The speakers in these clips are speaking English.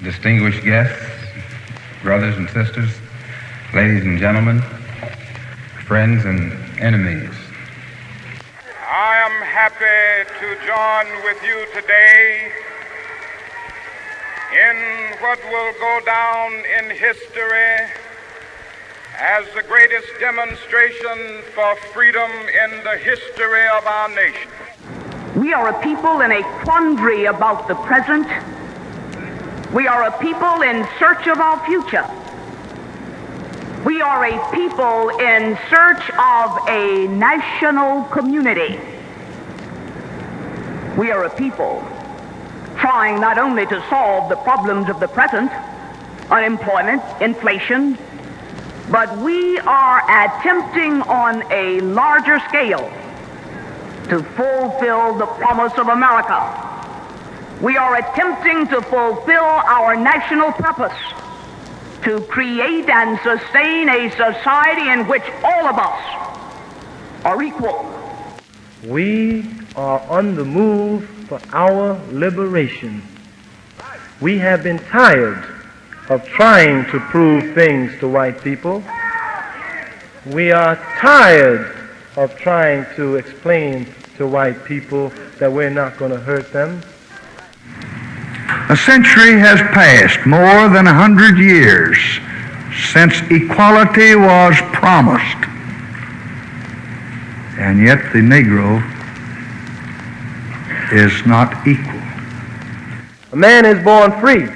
distinguished guests, brothers and sisters, ladies and gentlemen, friends and enemies. I am happy to join with you today in what will go down in history as the greatest demonstration for freedom in the history of our nation. We are a people in a quandary about the present. We are a people in search of our future. We are a people in search of a national community. We are a people trying not only to solve the problems of the present, unemployment, inflation, but we are attempting on a larger scale to fulfill the promise of America. We are attempting to fulfill our national purpose to create and sustain a society in which all of us are equal. We are on the move for our liberation. We have been tired of trying to prove things to white people. We are tired of trying to explain to white people that we're not going to hurt them. A century has passed, more than 100 years, since equality was promised. And yet the Negro is not equal. A man is born free.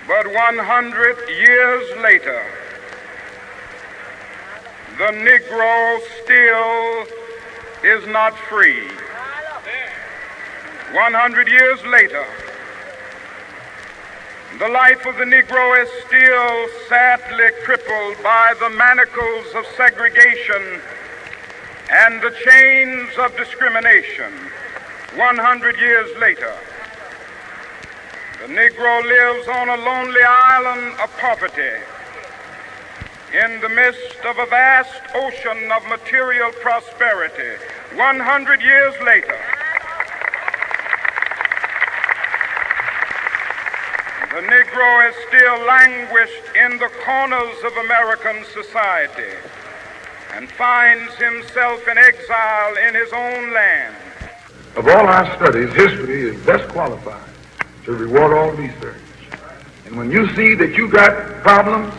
But 100 years later, the Negro still is not free. 100 years later, the life of the Negro is still sadly crippled by the manacles of segregation and the chains of discrimination. 100 years later, the Negro lives on a lonely island of poverty in the midst of a vast ocean of material prosperity. 100 years later, the Negro is still languished in the corners of American society and finds himself in exile in his own land. Of all our studies, history is best qualified to reward all research. And when you see that you got problems,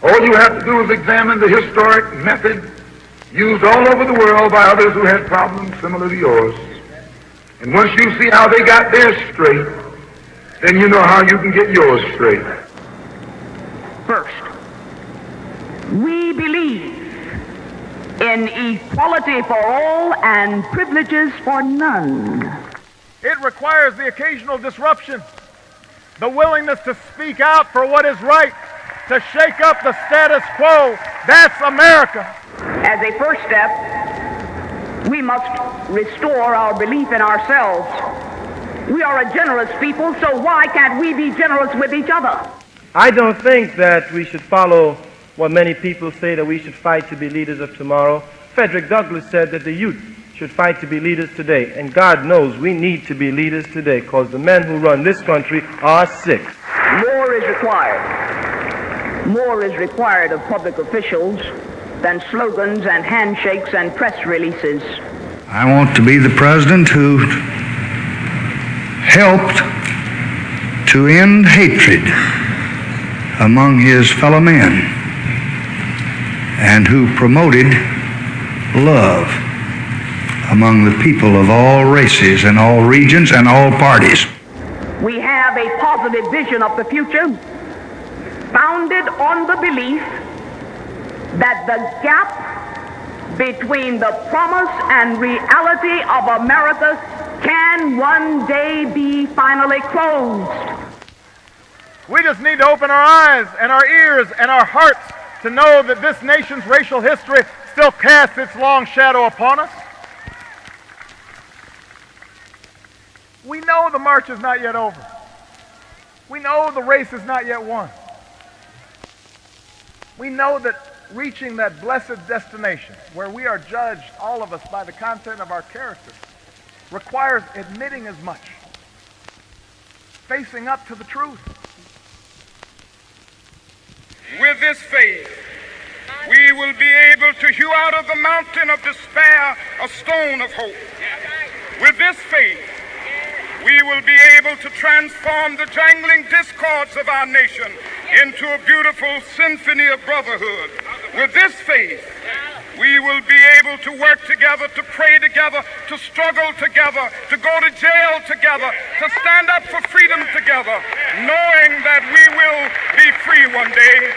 all you have to do is examine the historic method used all over the world by others who had problems similar to yours. And once you see how they got theirs straight, then you know how you can get yours straight. First, we believe in equality for all and privileges for none. It requires the occasional disruption, the willingness to speak out for what is right, to shake up the status quo. That's America. As a first step, we must restore our belief in ourselves. We are a generous people, so why can't we be generous with each other? I don't think that we should follow what many people say, that we should fight to be leaders of tomorrow. Frederick Douglass said that the youth should fight to be leaders today. And God knows we need to be leaders today, because the men who run this country are sick. More is required. More is required of public officials than slogans and handshakes and press releases. I want to be the president who helped to end hatred among his fellow men and who promoted love among the people of all races and all regions and all parties. We have a positive vision of the future founded on the belief that the gap between the promise and reality of America can one day be finally closed. We just need to open our eyes and our ears and our hearts to know that this nation's racial history still casts its long shadow upon us. We know the march is not yet over. We know the race is not yet won. We know that reaching that blessed destination where we are judged, all of us, by the content of our character requires admitting as much. facing up to the truth. With this faith, we will be able to hew out of the mountain of despair a stone of hope. With this faith, we will be able to transform the jangling discords of our nation into a beautiful symphony of brotherhood. With this faith, we will be able to work together, to pray together, to struggle together, to go to jail together, to stand up for freedom together, knowing that we will be free one day.